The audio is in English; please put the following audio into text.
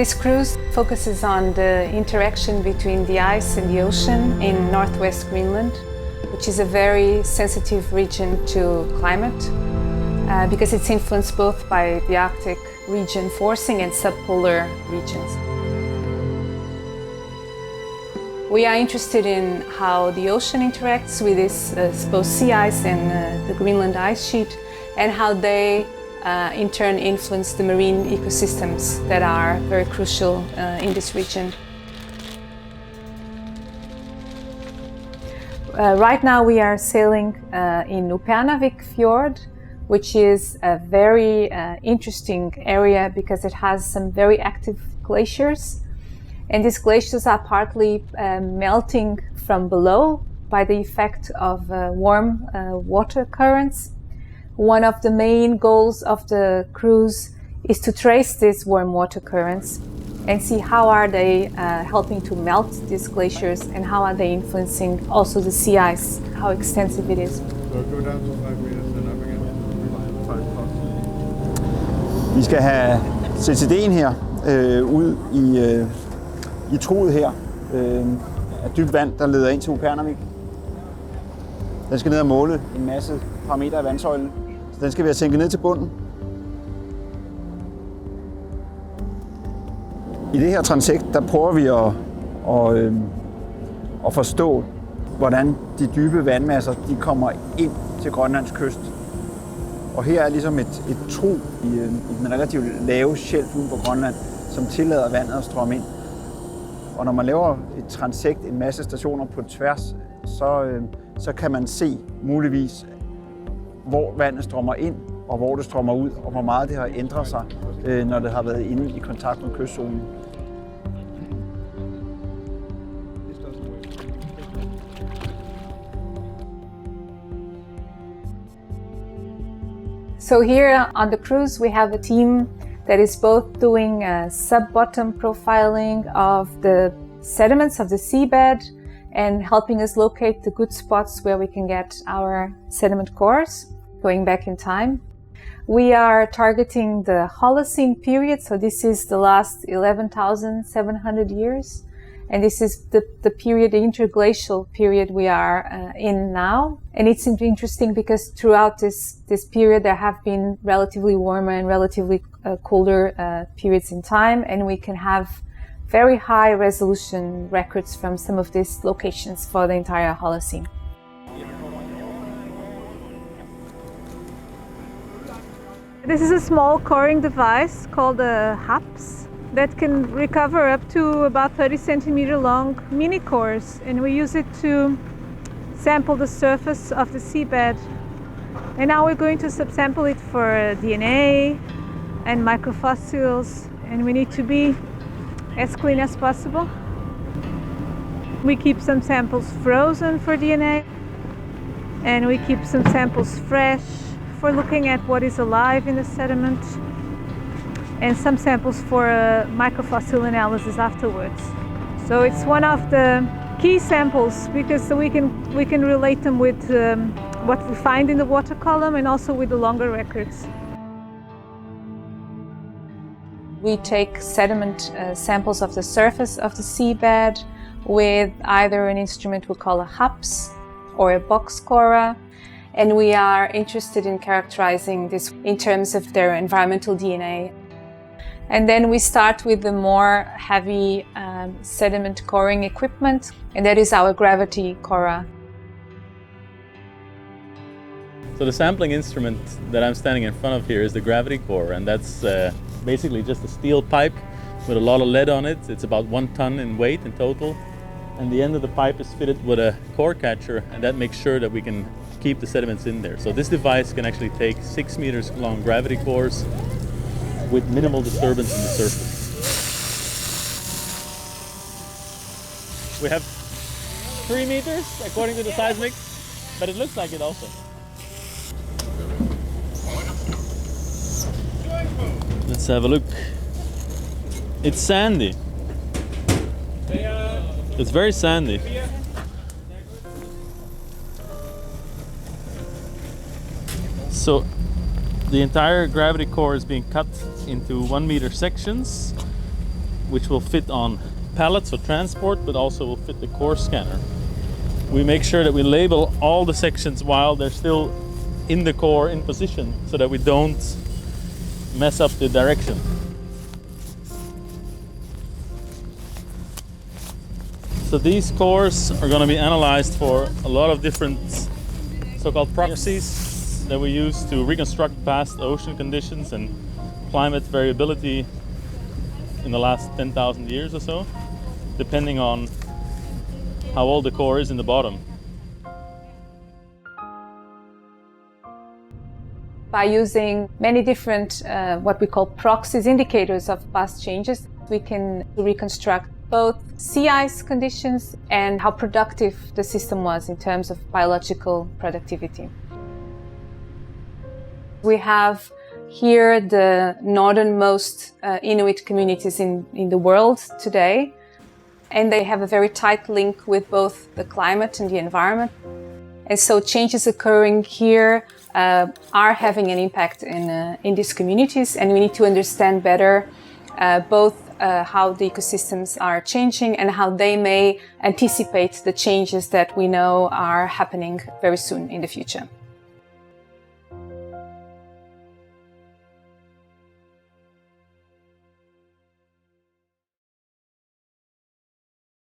This cruise focuses on the interaction between the ice and the ocean in northwest Greenland, which is a very sensitive region to climate because it's influenced both by the Arctic region forcing and subpolar regions. We are interested in how the ocean interacts with this both sea ice and the Greenland ice sheet, and how they in turn influence the marine ecosystems that are very crucial in this region. Right now we are sailing in Upernavik Fjord, which is a very interesting area because it has some very active glaciers. And these glaciers are partly melting from below by the effect of warm water currents. One of the main goals of the cruise is to trace these warm water currents and see how are they helping to melt these glaciers and how are they influencing also the sea ice, how extensive it is. So go down to 5 meters and up again. Vi skal have CCD'en her ud i truet her af dybt vand, der leder ind til Upernavik. Den skal ned og måle en masse parametre af vandsøjlen. Så den skal vi have sænket ned til bunden. I det her transekt, der prøver vi at forstå, hvordan de dybe vandmasser de kommer ind til Grønlands kyst. Og her er ligesom et trug i den relativt lave shelf ude på Grønland, som tillader vandet at strømme ind. Og når man laver et transekt, en masse stationer på tværs, så kan man se muligvis, hvor vandet strømmer ind, og hvor det strømmer ud, og hvor meget det har ændret sig, når det har været inde i kontakt med kystzonen. So here on the cruise we have a team that is both doing sub-bottom profiling of the sediments of the seabed and helping us locate the good spots where we can get our sediment cores going back in time. We are targeting the Holocene period, so this is the last 11,700 years. And this is the period, the interglacial period we are in now. And it's interesting because throughout this period there have been relatively warmer and relatively colder periods in time, and we can have very high resolution records from some of these locations for the entire Holocene. This is a small coring device called a havis that can recover up to about 30 centimeter long mini cores, and we use it to sample the surface of the seabed. And now we're going to subsample it for DNA and microfossils, and we need to be as clean as possible. We keep some samples frozen for DNA, and we keep some samples fresh for looking at what is alive in the sediment, and some samples for microfossil analysis afterwards. So it's one of the key samples because we can relate them with what we find in the water column and also with the longer records. We take sediment samples of the surface of the seabed with either an instrument we call a havis or a box corer, and we are interested in characterizing this in terms of their environmental DNA. And then we start with the more heavy sediment coring equipment, and that is our gravity corer. So the sampling instrument that I'm standing in front of here is the gravity core, and that's basically just a steel pipe with a lot of lead on it. It's about 1 ton in weight in total, and the end of the pipe is fitted with a core catcher, and that makes sure that we can keep the sediments in there. So this device can actually take 6 meters long gravity cores with minimal disturbance in the surface. We have 3 meters according to the seismic, but it looks like it also. Let's have a look. It's sandy. It's very sandy. So the entire gravity core is being cut into 1 meter sections, and then which will fit on pallets for transport, but also will fit the core scanner. We make sure that we label all the sections while they're still in the core in position, so that we don't mess up the direction. So these cores are going to be analyzed for a lot of different so-called proxies that we use to reconstruct past ocean conditions and climate variability in the last 10,000 years or so, depending on how old the core is in the bottom. By using many different what we call proxies, indicators of past changes, we can reconstruct both sea ice conditions and how productive the system was in terms of biological productivity. We have here the northernmost Inuit communities in the world today, and they have a very tight link with both the climate and the environment. And so changes occurring here are having an impact in these communities, and we need to understand better both how the ecosystems are changing and how they may anticipate the changes that we know are happening very soon in the future.